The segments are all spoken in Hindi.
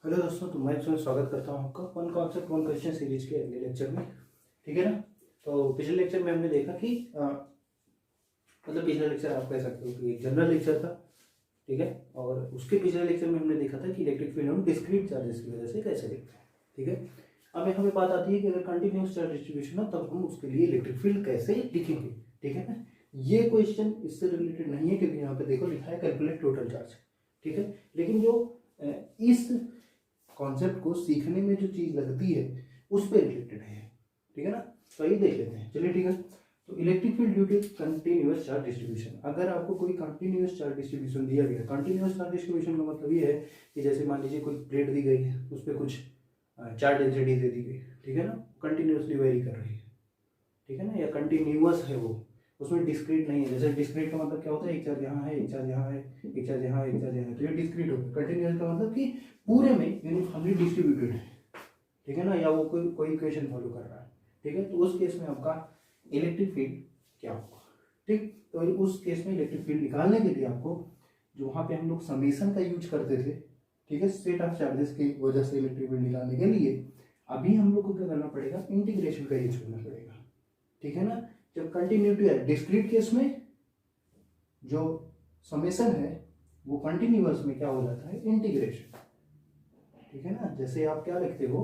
हेलो दोस्तों, तो मैं इसमें स्वागत करता हूँ आपका one concept one question series के अगले लेक्चर में। ठीक है ना। तो पिछले लेक्चर में हमने देखा कि मतलब पिछला लेक्चर आप कह सकते हो कि एक जनरल लेक्चर था। ठीक है। और उसके पिछले लेक्चर में हमने देखा था कि इलेक्ट्रिक फील्ड हम डिस्क्रीट चार्जेस की वजह से कैसे लिखते हैं। ठीक है। अब हमें बात आती है कि अगर कंटिन्यूस चार्ज डिस्ट्रीब्यूशन हो तब हम उसके लिए इलेक्ट्रिक फील्ड कैसे लिखेंगे। ठीक है ना। ये क्वेश्चन इससे रिलेटेड नहीं है क्योंकि यहाँ पे देखो लिखा है कैलकुलेट टोटल चार्ज। ठीक है। लेकिन जो इस कॉन्सेप्ट को सीखने में जो चीज लगती है उस पर रिलेटेड है। ठीक है ना। तो ये देख लेते हैं, चलिए ठीक है। तो electric field due to continuous charge distribution, अगर आपको कोई कंटिन्यूअस चार्ज डिस्ट्रीब्यूशन दिया गया, कंटिन्यूअस चार्ज डिस्ट्रीब्यूशन का मतलब ये है कि जैसे मान लीजिए कोई प्लेट दी गई है, उस पर कुछ चार्ज डेंसिटी दे दी गई। ठीक है ना। कंटिन्यूसली वेरी कर रही है। ठीक है ना। या कंटिन्यूअस है वो, उसमें डिस्क्रीट नहीं है। जैसे डिस्क्रीट का मतलब क्या होता है, एक चार्ज यहाँ है, एक चार्ज यहाँ है, एक चार्ज यहाँ, एक चार्ज यहाँ है, तो ये डिस्क्रीट होगा। कंटिन्यूअस का मतलब कि पूरे में यूनिफॉर्मली डिस्ट्रीब्यूटेड है। ठीक है ना। या वो कोई इक्वेशन फॉलो कर रहा है। ठीक है। तो उस केस में आपका इलेक्ट्रिक फील्ड क्या होगा। ठीक। तो उस केस में इलेक्ट्रिक फील्ड निकालने के लिए आपको जो वहाँ पे हम लोग समेशन का यूज करते थे, ठीक है, सेट ऑफ चार्जेस की वजह से इलेक्ट्रिक फील्ड निकालने के लिए अभी हम लोग को क्या करना पड़ेगा, इंटीग्रेशन का यूज करना पड़ेगा। ठीक है ना। जब कंटिन्यूटी है डिस्क्रीट केस में जो समेशन है वो कंटिन्यूअस में क्या हो जाता है, इंटीग्रेशन। ठीक है ना। जैसे आप क्या लिखते हो,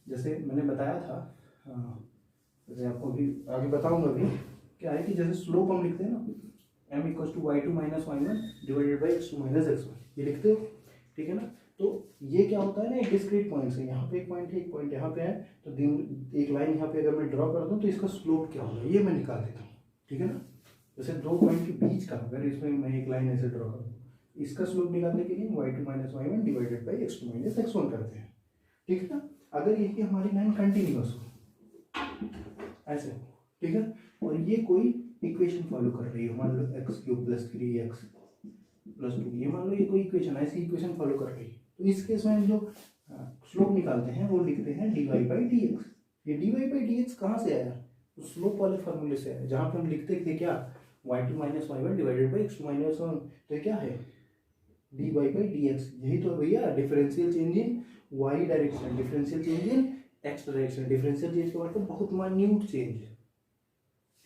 जैसे मैंने बताया था, जैसे आपको भी आगे बताऊंगा भी, क्या है कि जैसे स्लोप हम लिखते हैं ना, m equal to y2 minus y1 divided by x2 minus x1, ये लिखते हो। ठीक है ना। तो ये क्या होता है ना, एक डिस्क्रीट पॉइंट से, यहाँ पे एक पॉइंट है, एक पॉइंट यहाँ पे है, तो एक लाइन यहाँ पे अगर मैं ड्रॉ कर दूँ तो इसका स्लोप क्या होगा ये मैं निकाल देता हूँ। ठीक है ना। जैसे दो पॉइंट के बीच का अगर इसमें मैं एक लाइन ऐसे ड्रॉ कर दूँ, इसका स्लोप निकालने के लिए y2 minus y1 divided by x2 minus x1 करते हैं। ठीक है ना। अगर ये हमारी लाइन कंटिन्यूअस हो ऐसे, ठीक है, और ये कोई इक्वेशन फॉलो कर रही है, मान लो x³ प्लस 3x प्लस 2, ये मान लो ये कोई इक्वेशन, ऐसी इक्वेशन फॉलो कर रही है, तो इस केस में जो स्लोप निकालते हैं वो लिखते हैं dy बाई डी एक्स। ये dy बाई डी एक्स कहाँ से आया, तो स्लोप वाले फॉर्मूले से आया, जहाँ पे हम लिखते थे क्या, y2 minus y1 divided by x2 minus 1, तो ये क्या है dy बाई डी एक्स। यही तो भैया differential change in y direction, differential change in x direction. Differential change का मतलब बहुत माइन्यूट चेंज है।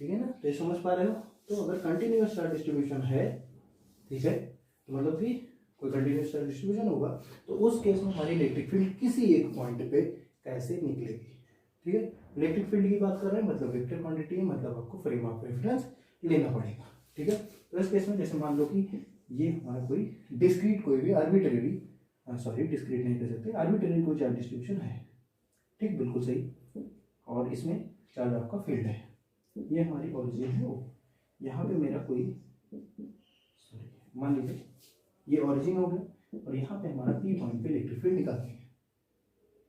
ठीक है ना। तो ये समझ पा रहे हो। तो अगर कंटिन्यूअस चार्ज डिस्ट्रीब्यूशन है, ठीक है, तो मतलब कि कोई कंटिन्यूअस चार्ज डिस्ट्रीब्यूशन होगा, तो उस केस में हमारी इलेक्ट्रिक फील्ड किसी एक पॉइंट पे कैसे निकलेगी। ठीक है। इलेक्ट्रिक फील्ड की बात कर रहे हैं, मतलब वेक्टर क्वांटिटी है, मतलब आपको फ्रेम ऑफ रेफरेंस लेना पड़ेगा। ठीक है। तो इस केस में जैसे मान लो कि ये हमारा कोई डिस्क्रीट, कोई भी आर्बिट्रेरी, सॉरी डिस्क्रीट नहीं कह सकते, आर्बिट्रेरी कोई चार्ज डिस्ट्रीब्यूशन है। ठीक, बिल्कुल सही। और इसमें चार्ज आपका फील्ड है, ये हमारी ओरिजिन है वो। यहाँ पे मेरा कोई, सॉरी मान लीजिए ये ओरिजिन हो गया और यहाँ पे हमारा पी पॉइंट पे इलेक्ट्रिक फील्ड निकालते हैं।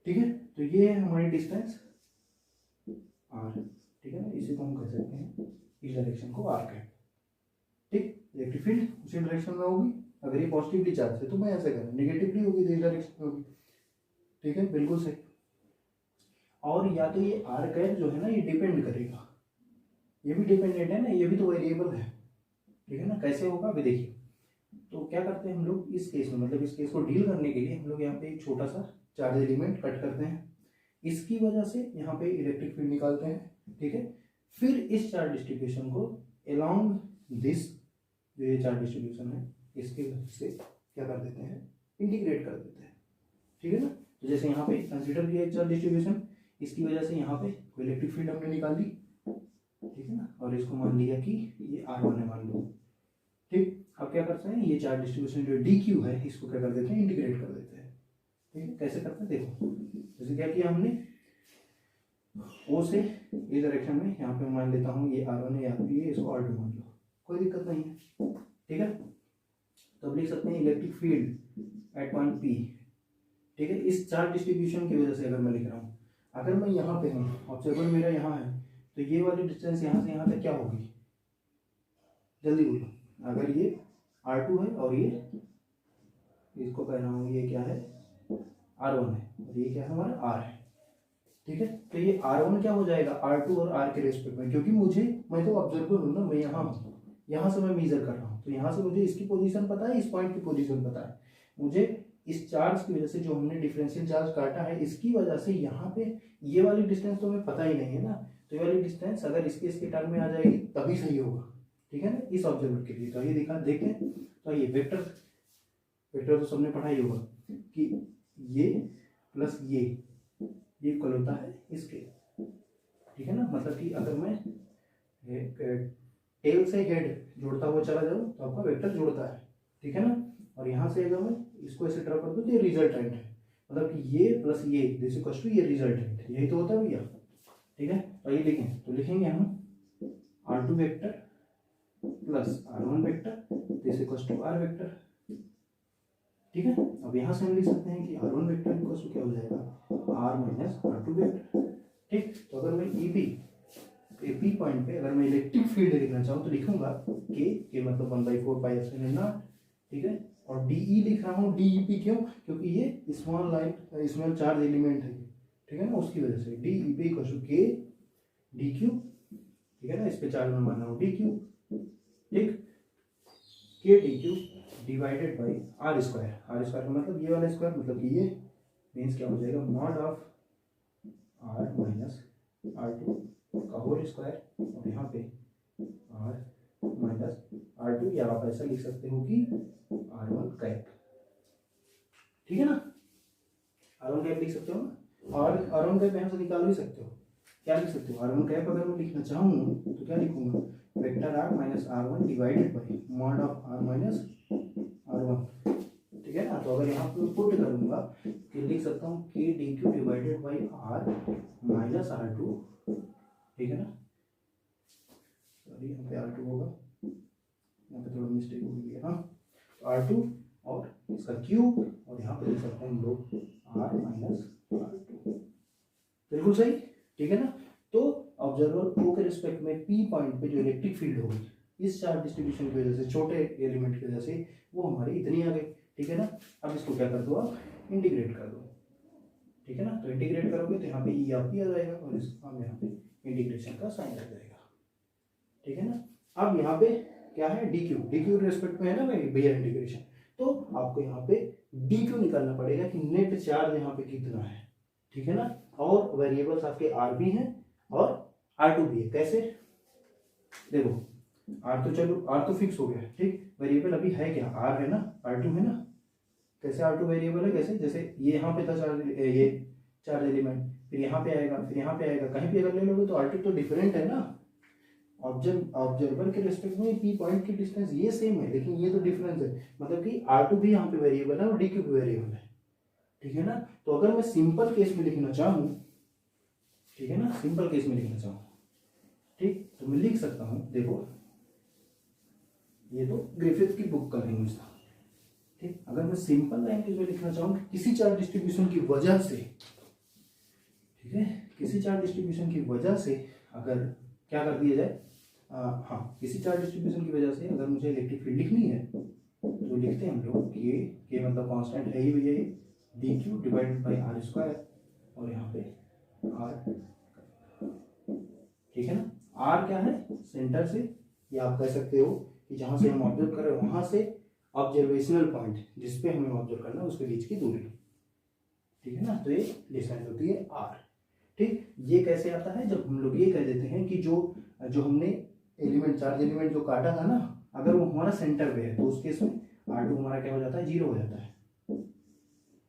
ठीक है। तो ये है हमारी डिस्टेंस आर। ठीक है ना। इसी को हम कह सकते हैं, इस डायरेक्शन को आर कहते हैं। ठीक। इलेक्ट्रिक फील्ड उसी डायरेक्शन में होगी। अगर ये पॉजिटिवली चार्ज है तो मैं ऐसे करूँ, नेगेटिवली होगी तो इस डायरेक्शन में होगी। ठीक है, बिल्कुल सही। और या तो ये आर कैप जो है ना, ये डिपेंड करेगा, ये भी डिपेंडेंट है ना, ये भी तो वेरिएबल है। ठीक है ना। कैसे होगा अभी देखिए। तो क्या करते हैं हम लोग इस केस में, मतलब इस केस को डील करने के लिए हम लोग यहाँ पे एक छोटा सा चार्ज एलिमेंट कट करते हैं, इसकी वजह से यहाँ पे इलेक्ट्रिक फील्ड निकालते हैं। ठीक है। फिर इस चार्ज डिस्ट्रीब्यूशन को अलोंग दिस, जो ये चार्ज डिस्ट्रीब्यूशन है, इसके वजह से क्या कर देते हैं, इंटीग्रेट कर देते हैं। ठीक है ना। तो जैसे यहाँ पे कंसिडर किया एक चार्ज डिस्ट्रीब्यूशन, इसकी वजह से यहाँ पे कोई इलेक्ट्रिक फील्ड हमने निकाल दी। ठीक है ना। और इसको मान लिया कि ये R1 है, मान लो। ठीक। अब क्या करते हैं, ये चार्ज डिस्ट्रीब्यूशन जो DQ है, इसको क्या कर देते हैं, इंटीग्रेट कर देते हैं। ठीक है। कैसे करते हैं देखो, जैसे क्या किया हमने, O से इस डायरेक्शन में, यहाँ पे मान लेता हूँ ये R1 है, यहाँ पे ये, इसको R2 मान लो, कोई दिक्कत नहीं है। ठीक है। तो अब लिख सकते हैं electric field at point P। ठीक है। इस चार्ज डिस्ट्रीब्यूशन की वजह से अगर मैं लिख रहा हूँ, अगर मैं यहाँ पे हूँ, ऑब्जर्वर मेरा यहाँ है, तो ये वाली डिस्टेंस यहाँ से यहाँ तक क्या होगी, जल्दी बोलो। अगर ये R2 है और ये, इसको कह रहा हूँ, ये क्या है, R1 है, और ये क्या है हमारा R है। ठीक है। तो ये R1 क्या हो जाएगा, R2 और R के रेस्पेक्ट में, क्योंकि मैं तो ऑब्जर्वर हूँ ना, मैं यहाँ हूँ, यहाँ से मैं मेजर कर रहा हूँ, तो यहाँ से मुझे इसकी पोजीशन पता है, इस पॉइंट की पोजीशन पता है, मुझे इस चार्ज की वजह से जो हमने डिफरेंशियल चार्ज काटा है, इसकी वजह से यहाँ पे ये वाली डिस्टेंस तो हमें पता ही नहीं है ना, तो ये वाली डिस्टेंस अगर इसके टर्म में आ जाएगी तभी सही होगा, ठीक है ना, इस ऑब्जर्वर के लिए। तो ये दिखा देखें, तो ये वेक्टर तो सबने पढ़ा ही होगा कि ये प्लस ये इक्वल होता है इसके, ठीक है ना। मतलब कि अगर मैं टेल से हेड जोड़ता हुआ चला जाऊँ तो आपका वेक्टर जुड़ता है, ठीक है ना। और यहाँ से अगर मैं इसको ऐसे ड्रॉ कर दूँ तो ये रिजल्टेंट है, मतलब कि ये प्लस ये दिस इक्वल टू ये रिजल्टेंट, यही तो होता है भैया, ठीक है। तो ये लिखें, तो लिखेंगे हम R2 vector plus R1 vector this equal to R vector, ठीक है। अब यहाँ से हम लिख सकते हैं कि R1 वेक्टर इक्वल टू क्या हो जाएगा, R माइनस R2 वेक्टर, ठीक। तो अगर मैं पी पॉइंट पे अगर मैं इलेक्ट्रिक फील्ड लिखना चाहूँ तो लिखूंगा के मतलब 1/4 पाई एप्सिलॉन नॉट, ठीक है। और डीई लिख रहा हूँ, डीईपी क्यों, क्योंकि ये स्मॉल चार्ज एलिमेंट है, ठीक है ना, उसकी वजह से डीईपी इक्वल टू के डी क्यू, ठीक है ना, इस पे चार्ज में मान रहा हूँ डी क्यू, ठीक, k d q divided by r square का मतलब ये वाला स्क्वायर, मतलब कि ये मीन्स क्या हो जाएगा, mod of are minus R2 का होल स्क्वायर, और यहाँ पे R माइनस R2, या आप ऐसा लिख सकते हो कि R1 कैप, ठीक है ना, R1 कैप लिख सकते हो ना। और R1 कैप यहाँ से निकाल भी सकते हो, क्या लिख सकते हो, R1 कैप अगर मैं लिखना चाहूँ तो क्या लिखूंगा, vector R minus R1 divided by mod of R minus R1, ठीक है ना। तो अगर यहाँ पे पुट करूंगा तो लिख सकता हूँ के d q divided by R minus R2, ठीक है ना, सॉरी यहाँ पे R2 होगा, यहाँ पे थोड़ा मिस्टेक हो गई है, हाँ, R2 और इसका क्यूब, और यहाँ पे लिख सकते हैं हम लोग R माइनस R2, बिल्कुल सही, ठीक है ना। तो ऑब्जर्वर ओ के रिस्पेक्ट में पी पॉइंट पे जो इलेक्ट्रिक फील्ड होगी इस चार्ज डिस्ट्रीब्यूशन की वजह से, छोटे एलिमेंट की वजह से, वो हमारी इतनी आ गई, ठीक है ना। अब इसको क्या कर दो, आप इंटीग्रेट कर दो, ठीक है ना। तो इंटीग्रेट करोगे तो यहाँ पे ई आप आ जाएगा, और इसका हम यहाँ पे इंटीग्रेशन का साइन लग जाएगा, ठीक है ना। अब यहाँ पे क्या है, डी क्यू रिस्पेक्ट में है ना भाई भैया इंटीग्रेशन, तो आपको यहाँ पे डी क्यू निकालना पड़ेगा कि नेट चार्ज यहाँ पे कितना है, ठीक है ना। और वेरिएबल्स आपके आर भी हैं और R2 भी है, कैसे, देखो आर तो चलो आर तो फिक्स हो गया, ठीक, वेरिएबल अभी है क्या, आर है ना, R2 है ना। कैसे R2 वेरिएबल है, कैसे, जैसे ये यहाँ पे था ये चार्ज एलिमेंट, फिर यहाँ पे आएगा, फिर यहाँ पे आएगा, कहीं भी अगर ले लोगे तो R2 तो डिफरेंट है ना। ऑब्जर्वर के रिस्पेक्ट में पी पॉइंट की डिस्टेंस ये सेम है, लेकिन ये तो डिफरेंस है, मतलब कि R2 भी यहाँ पे वेरिएबल है और डी क्यू भी वेरिएबल है, ठीक है ना। तो अगर मैं सिंपल केस में लिखना चाहूँ, ठीक है ना, सिंपल केस में लिखना चाहूँ, ठीक, तो मैं लिख सकता हूँ, देखो ये तो ग्रिफिथ की बुक का लैंग्वेज था, ठीक। अगर मैं सिंपल लैंग्वेज में लिखना चाहूँ किसी चार्ज डिस्ट्रीब्यूशन की वजह से, ठीक है, किसी चार्ज डिस्ट्रीब्यूशन की वजह से अगर क्या कर दिया जाए, हाँ, किसी चार्ज डिस्ट्रीब्यूशन की वजह से अगर मुझे इलेक्ट्रिक फील्ड लिखनी है तो लिखते हैं हम लोग के मतलब कांस्टेंट है ही भैया ये, d q divided by r square, और यहाँ पे आर, ठीक है ना। आर क्या है, सेंटर से, या आप कह सकते हो कि जहां से हम ऑब्जर्व कर रहे हैं वहां से ऑब्जर्वेशनल पॉइंट जिसपे हमें ऑब्जर्व करना है उसके बीच की दूरी, ठीक है ना। तो ये डिस्टेंस होती है आर, ठीक। ये कैसे आता है, जब हम लोग ये कह देते हैं कि जो हमने एलिमेंट चार्ज एलिमेंट जो काटा था ना, अगर वो हमारा सेंटर पे है तो उस केस में R2 हमारा क्या हो जाता है, 0 हो जाता है,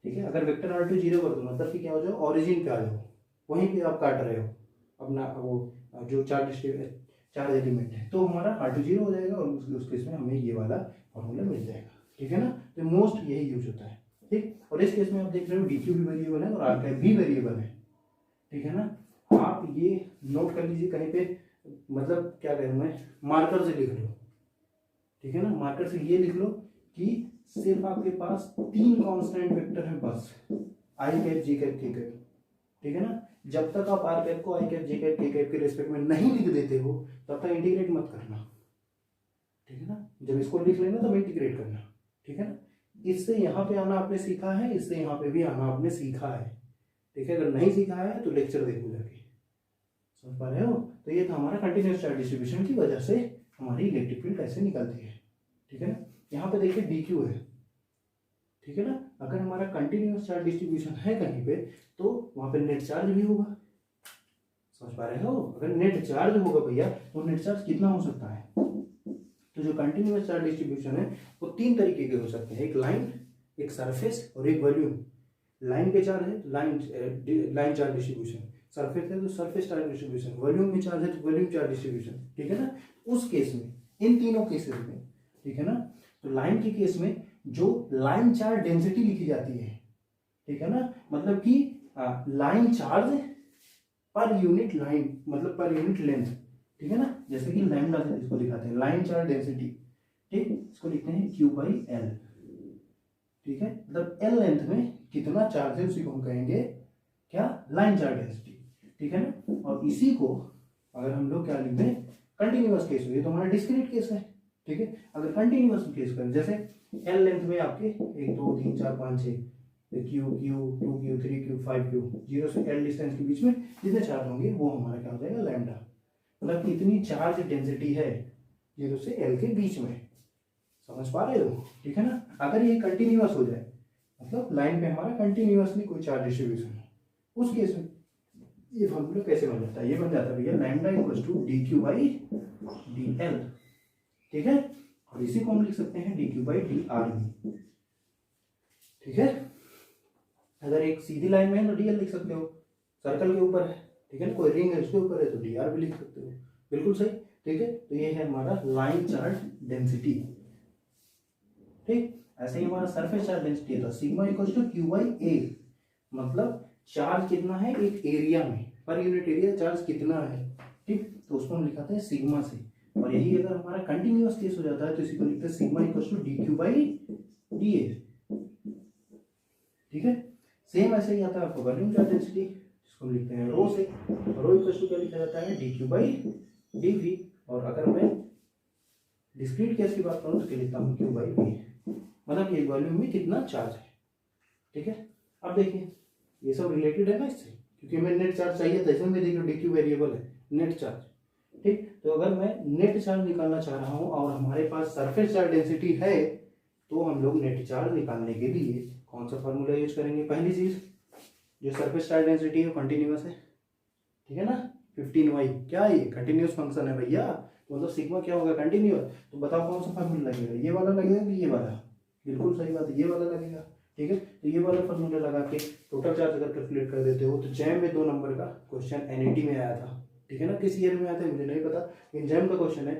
ठीक है। अगर वेक्टर R2 0 कर दो मतलब कि क्या हो जाओ, ऑरिजिन पे आ जाओ, वहीं पे आप काट रहे हो अपना वो जो चार्ज एलिमेंट है, तो हमारा R2 0 हो जाएगा, और उस केस में हमें ये वाला फॉर्मूला मिल जाएगा, ठीक है ना। तो मोस्ट यही यूज होता है, ठीक। और इस केस में आप देख रहे हो डी क्यू भी वेरिएबल है और आर कैप भी वेरिएबल है, ठीक है ना। आप ये नोट कर लीजिए कहीं पे, मतलब क्या करूँ मैं, मार्कर से लिख लो, ठीक है ना, मार्कर से ये लिख लो कि सिर्फ आपके पास 3 कांस्टेंट वेक्टर है बस, आई कैप जी कैप के कैप, ठीक है ना। जब तक आप आर कैप को आई कैप जे कैप के कैप के रिस्पेक्ट में नहीं लिख देते हो तब तक इंटीग्रेट मत करना, ठीक है ना। जब इसको लिख लेना तब इंटीग्रेट करना, ठीक है ना। इससे यहाँ पे आना आपने सीखा है, इससे यहाँ पे भी आना आपने सीखा है, ठीक है। अगर नहीं सीखा है तो लेक्चर देखो जाके, समझ पा रहे हो। तो ये था हमारा कंटिन्यूअस चार्ज डिस्ट्रीब्यूशन की वजह से हमारी इलेक्ट्रिक फील्ड कैसे निकलती है, ठीक है ना। यहाँ पे देखिए डी क्यू है, ठीक है ना। अगर हमारा कंटिन्यूअस चार्ज डिस्ट्रीब्यूशन है कहीं पे तो वहां पे नेट चार्ज भी होगा, समझ पा रहे हो। अगर नेट चार्ज होगा भैया तो नेट चार्ज कितना हो सकता है, तो जो कंटिन्यूअस चार्ज डिस्ट्रीब्यूशन है वो 3 तरीके के हो सकते हैं, एक लाइन, एक सरफेस और एक वॉल्यूम। लाइन पे चार्ज है लाइन चार्ज डिस्ट्रीब्यूशन, सरफेस है तो सरफेस चार्ज डिस्ट्रीब्यूशन, वॉल्यूम में चार्ज है तो वॉल्यूम चार्ज डिस्ट्रीब्यूशन, ठीक है ना। उस केस में, इन तीनों केसेस में, ठीक है ना, तो लाइन के केस में जो लाइन चार्ज डेंसिटी लिखी जाती है, ठीक है ना, मतलब कि line charge per unit line, मतलब पर यूनिट लेंथ, ठीक है ना। जैसे कि लैम्डा से इसको दिखाते हैं लाइन चार्ज डेंसिटी, ठीक, इसको लिखते हैं Q बाई एल, ठीक है, मतलब एल लेंथ में कितना चार्ज है उसी को हम कहेंगे क्या, लाइन चार्ज डेंसिटी, ठीक है ना। और इसी को अगर हम लोग क्या लिखते हैं, कंटिन्यूअस केस में, ये तो हमारा डिस्क्रीट केस है, ठीक है। अगर कंटिन्यूअस केस करें, जैसे एल लेंथ में आपके 1 2 3 4 5 6 Q Q 2 Q 3 Q 5 Q, 0 से L डिस्टेंस के बीच में जितने चार्ज होंगे वो हमारा क्या हो जाएगा, लैम्डा, मतलब कितनी चार्ज डेंसिटी है 0 से L के बीच में, समझ पा रहे हो, ठीक है ना। अगर ये कंटिन्यूअस हो जाए, मतलब लाइन पे हमारा कंटिन्यूअसली कोई चार्ज डिस्ट्रीब्यूशन है, उस केस में ये फॉर्मूला कैसे बन जाता है, ये बन जाता है भैया lambda equal to d q by d l, ठीक है। और इसी को हम लिख सकते हैं d q by d r भी, ठीक है। अगर एक सीधी लाइन में है तो डी एल लिख सकते हो, सर्कल के ऊपर है, ठीक है ना, कोई रिंग है उसके ऊपर है तो डी आर भी लिख सकते हो, बिल्कुल सही, ठीक है। तो ये है हमारा लाइन चार्ज डेंसिटी, ठीक। ऐसे ही हमारा सरफेस चार्ज डेंसिटी था sigma equal to Q by A, मतलब चार्ज कितना है एक एरिया में, पर यूनिट एरिया चार्ज कितना है, ठीक, तो उसको हम लिखाते हैं सिग्मा से। और यही अगर हमारा कंटिन्यूअस केस हो जाता है तो इसी को लिखते हैं sigma equal to d q by d a, ठीक है। सेम ऐसे ही आता है आपको वॉल्यूम चार्ज डेंसिटी, जिसको हम लिखते हैं रो से, रो इक्वल टू क्या लिखा जाता है, d q by d v. और अगर मैं डिस्क्रीट केस की बात करूं तो क्या लिखता हूँ, क्यू बाई वी, मतलब ये वॉल्यूम में कितना चार्ज है, ठीक है। अब देखिए ये सब रिलेटेड है ना इससे, क्योंकि हमें नेट चार्ज चाहिए था, इसमें भी देखिए डी क्यू वेरिएबल है नेट चार्ज, ठीक। तो अगर मैं नेट चार्ज निकालना चाह रहा हूँ और हमारे पास सरफेस चार्ज डेंसिटी है, तो हम लोग नेट चार्ज निकालने के लिए कौन सा फॉर्मूला यूज करेंगे, पहली चीज जो सरफेस चार्ज डेंसिटी है कंटिन्यूअस है, ठीक है ना, 15y, क्या ये कंटिन्यूअस फंक्शन है भैया, तो मतलब सिग्मा क्या होगा, कंटिन्यूअस। तो बताओ कौन सा फॉर्मूला लगेगा, ये वाला लगेगा कि ये वाला, बिल्कुल सही बात है, ये वाला लगेगा, ठीक है। तो ये वाला फॉर्मूला लगा के टोटल चार्ज अगर कैलकुलेट कर देते हो, तो जैम में 2 नंबर का क्वेश्चन एनईटी में आया था, ठीक है ना, किस ईयर में आया था मुझे नहीं पता, लेकिन जैम का क्वेश्चन है,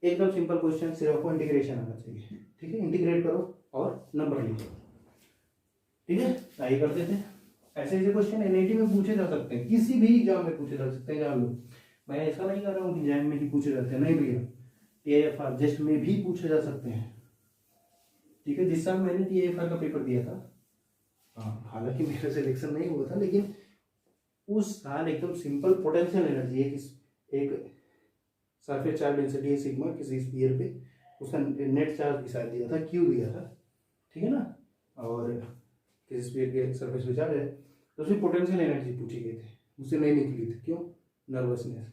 एकदम सिंपल क्वेश्चन, सिर्फ आपको इंटीग्रेशन आना चाहिए, ठीक है, इंटीग्रेट करो और नंबर लिखो, ठीक है। आइए कर देते हैं। ऐसे ऐसे क्वेश्चन एनईटी में पूछे जा सकते हैं, किसी भी एग्जाम में पूछे जा सकते हैं, जान लो, मैं ऐसा नहीं कर रहा हूँ कि जैम में ही पूछे जाते हैं, नहीं भैया, टीआईएफआर जस्ट में भी पूछे जा सकते हैं, ठीक है। जिस साल मैंने टीआईएफआर का पेपर दिया था, हाँ, हालांकि मेरा सिलेक्शन नहीं हुआ था, लेकिन उस साल एकदम सिंपल पोटेंशियल एनर्जी है, एक सरफेस चार्ज डेंसिटी है सिग्मा किसी स्फीयर पे, उसका नेट चार्ज भी शायद दिया था, क्यू दिया था, ठीक है ना, और किसी स्फीयर के सरफेस पे चार्ज है, तो उसमें पोटेंशियल एनर्जी पूछी गई थी, मुझसे नहीं निकली थी, क्यों, नर्वसनेस,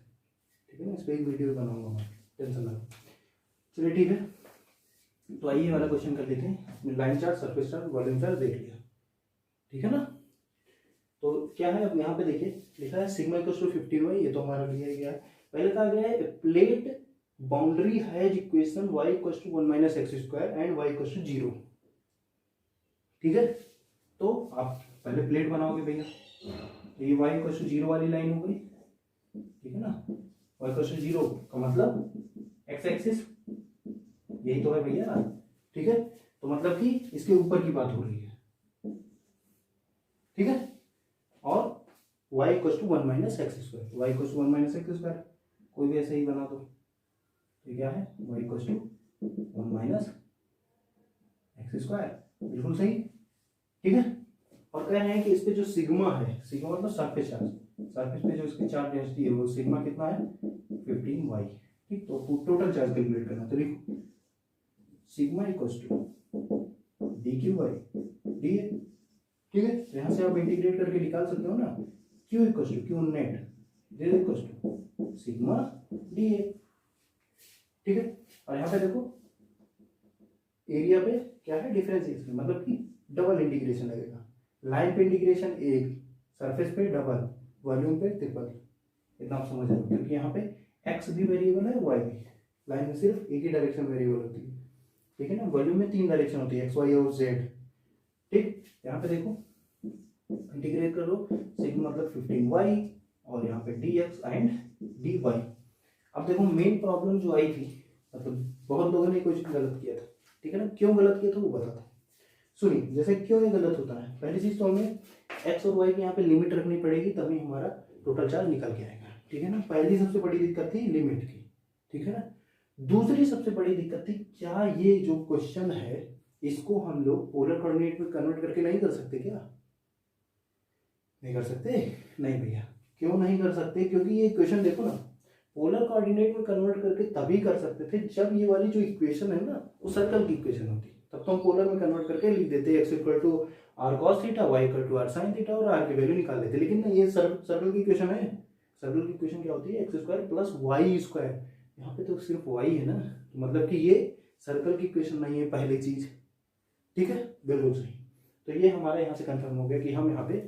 ठीक है ना। इस पर एक वीडियो बनाऊंगा मैं, टेंशन ना लो, चलिए ठीक है। तो आइए वाला क्वेश्चन कर लेते हैं, line charge, surface charge, volume charge देख लिया, ठीक है ना। तो क्या है, अब यहाँ पे देखिए लिखा है सिग्मा इक्वल टू 15y, ये तो हमारा लिया गया है, पहले कहा गया है plate boundary has equation y equal to 1 minus x square and y equal to 0, ठीक है। तो आप पहले प्लेट बनाओगे भैया, तो ये y इक्वल टू 0 वाली लाइन हो गई, ठीक है ना, y इक्वल टू 0 का मतलब x एक्सिस यही तो है भैया, ठीक है। तो मतलब कि इसके ऊपर की बात हो रही है, ठीक है। और y equal to 1 minus x square, y equal to 1 minus x square, कोई भी ऐसे ही बना दो, तो क्या है, y equal to 1 minus x square, बिल्कुल सही, ठीक है। और कह रहे हैं कि इस पे जो सिग्मा है, सिग्मा मतलब सरफेस चार्ज, सरफेस पे जो इसकी चार्ज डेंसिटी है वो सिग्मा कितना है, 15y, ठीक। तो टोटल चार्ज कैलकुलेट करना, तो लिखो sigma equal to d q by d a, ठीक है। तो यहाँ से आप इंटीग्रेट करके निकाल सकते हो ना, q equal to q net this equal to sigma d a, ठीक है। और यहाँ पे देखो एरिया पे क्या है, डिफरेंशिएशन, मतलब कि डबल इंटीग्रेशन लगेगा। लाइन पे इंटीग्रेशन एक, सरफेस पे डबल, वॉल्यूम पे ट्रिपल। इतना आप समझ रहे हो, क्योंकि यहाँ पे एक्स भी वेरिएबल है, वाई भी। लाइन में सिर्फ एक ही डायरेक्शन वेरिएबल होती है, ठीक है ना। वॉल्यूम में 3 डायरेक्शन होती है, एक्स वाई और जेड। ठीक, यहाँ पे देखो इंटीग्रेट करो, सिग्मा मतलब 15y और यहाँ पे dx एंड dy। अब देखो मेन प्रॉब्लम जो आई थी, मतलब बहुत लोगों ने क्वेश्चन गलत किया था, ठीक है ना। क्यों गलत किया था वो बताता हूँ, सुनिए। जैसे क्यों ये गलत होता है, पहली चीज तो हमें x और y की यहाँ पे लिमिट रखनी पड़ेगी, तभी हमारा टोटल चार्ज निकल के आएगा, ठीक है ना। पहली सबसे बड़ी दिक्कत थी लिमिट की, ठीक है ना। दूसरी सबसे बड़ी दिक्कत थी, क्या ये जो क्वेश्चन है इसको हम लोग पोलर कोऑर्डिनेट में कन्वर्ट करके नहीं कर सकते क्या? नहीं कर सकते? नहीं भैया, क्यों नहीं कर सकते? क्योंकि ये इक्वेशन देखो ना, पोलर कोऑर्डिनेट में कन्वर्ट करके तभी कर सकते थे जब ये वाली जो इक्वेशन है ना वो सर्कल की इक्वेशन होती, तब तो हम पोलर में कन्वर्ट करके लिख देते x equal to r cos theta, y equal to r sine theta और r की वैल्यू निकाल लेते। लेकिन ना ये सर्कल की इक्वेशन है। सर्कल की इक्वेशन क्या होती है? X square plus y square. यहाँ पे तो सिर्फ y है ना, तो मतलब कि ये सर्कल की इक्वेशन नहीं है, पहली चीज, ठीक है, बिल्कुल सही। तो ये हमारे यहाँ से कंफर्म हो गया कि हम यहाँ पे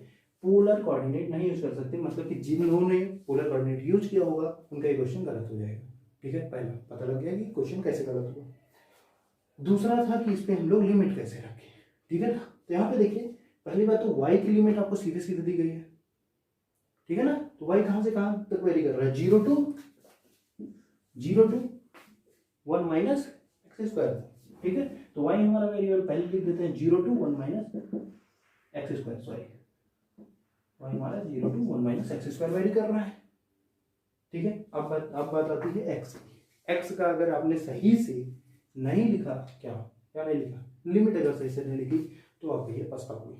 पोलर कोऑर्डिनेट नहीं यूज कर सकते, मतलब कि जिन लोगों ने पोलर कोऑर्डिनेट यूज किया होगा उनका ये क्वेश्चन गलत हो जाएगा, ठीक है। पहला पता लग गया कि क्वेश्चन कैसे गलत होगा। दूसरा था कि इस पे हम लोग लिमिट कैसे रखें, ठीक है ना। तो यहाँ पे देखिए, पहली बात तो y की लिमिट आपको सीधे सीधे दी गई है, ठीक है ना। तो y कहाँ से कहाँ तक वेरी कर रहा है? 0 to 1 माइनस एक्स स्क्वायर, ठीक है। तो y हमारा वेरिएबल पहले लिख देते हैं 0 to 1 minus x square, sorry y हमारा 0 to 1 minus x square very कर रहा है, ठीक है। अब बात आती है x की। x का अगर आपने सही से नहीं लिखा, क्या नहीं लिखा, लिमिट अगर सही से नहीं लिखी तो आप भैया पछताओगे,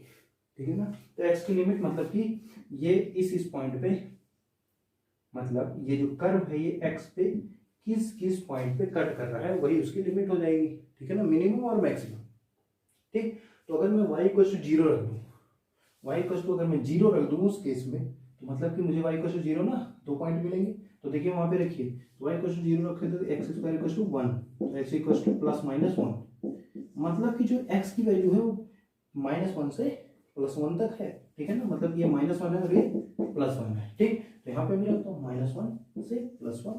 ठीक है ना। तो x की लिमिट मतलब कि ये इस पॉइंट पे, मतलब ये जो कर्व है ये x पे किस पॉइंट पे कट कर रहा है वही उसकी लिमिट हो जाएगी, ठीक है ना, मिनिमम और मैक्सिमम, ठीक। तो अगर मैं y इक्वल टू 0 रख दूँ, y इक्वल टू अगर मैं 0 रख दूँ उस केस में, तो मतलब कि मुझे y इक्वल टू 0 ना 2 पॉइंट मिलेंगे। तो देखिए वहां पे रखिए, y इक्वल टू 0 रखे तो एक्स स्क्वायर इक्वल टू 1, तो x equal two plus minus 1, मतलब कि जो x की वैल्यू है वो -1 से +1 तक है, ठीक है ना। मतलब ये -1 है और ये +1 है, ठीक। तो यहाँ पे मैं रखता हूँ -1 से +1,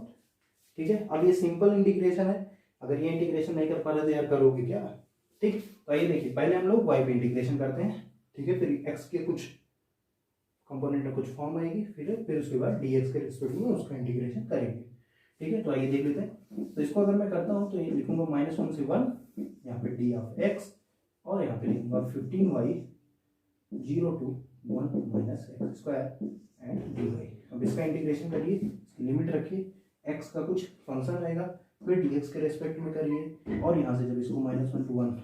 ठीक है। अब ये सिंपल इंटीग्रेशन है, अगर ये इंटीग्रेशन नहीं कर पा रहे तो यार करोगे क्या, ठीक। तो आइए देखिए, पहले हम लोग y पे इंटीग्रेशन करते हैं, ठीक है। फिर x के कुछ कंपोनेंट में कुछ फॉर्म आएगी, फिर उसके बाद dx के रिस्पेक्ट में उसका इंटीग्रेशन करेंगे, ठीक है। तो आइए देख लेते हैं। तो इसको अगर मैं करता हूँ तो ये लिखूंगा -1 से 1, यहाँ पे d ऑफ x और यहाँ पे लिखूंगा 15y 0 to 1 minus x square and dy। अब इसका इंटीग्रेशन करिए, इसकी लिमिट रखिए, x का कुछ फंक्शन आएगा, फिर dx के रेस्पेक्ट में करिए, और यहाँ से जब इसको -1 to 1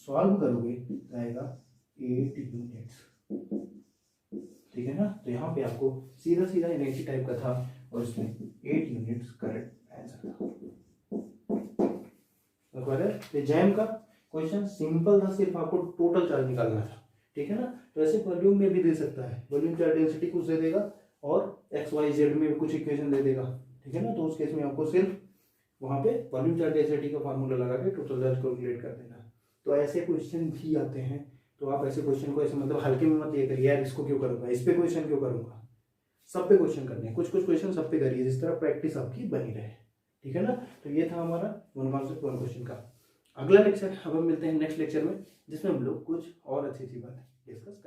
सॉल्व करोगे तो आएगा 8 यूनिट्स, ठीक है ना। तो यहाँ पे आपको सीधा सीधा इनर्जी टाइप का था और इसमें 8 यूनिट्स करेक्ट आंसर था। तो जैम का क्वेश्चन सिंपल था, सिर्फ आपको टोटल चार्ज निकालना था, ठीक है ना। तो ऐसे वॉल्यूम में भी दे सकता है, वॉल्यूम चार्ज डेंसिटी कुछ दे देगा और एक्स वाई जेड में कुछ इक्वेशन दे देगा, ठीक है ना। तो उस केस में आपको सिर्फ वहाँ पे वॉल्यूम चार्ज डेंसिटी का फार्मूला लगा के टोटल चार्ज कैलकुलेट कर देना। तो ऐसे क्वेश्चन भी आते हैं, तो आप ऐसे क्वेश्चन को ऐसे मतलब हल्के में मत ये करिए यार इसको क्यों करूँगा, इस पे क्वेश्चन क्यों करूँगा, सब पे क्वेश्चन करने हैं, कुछ क्वेश्चन सब पे करिए, जिस तरह प्रैक्टिस आपकी बनी रहे, ठीक है ना। तो ये था हमारा 1 कॉन्सेप्ट 1 क्वेश्चन का। अगला लेक्चर अब हम मिलते हैं नेक्स्ट लेक्चर में, जिसमें हम लोग कुछ और अच्छी बातें डिस्कस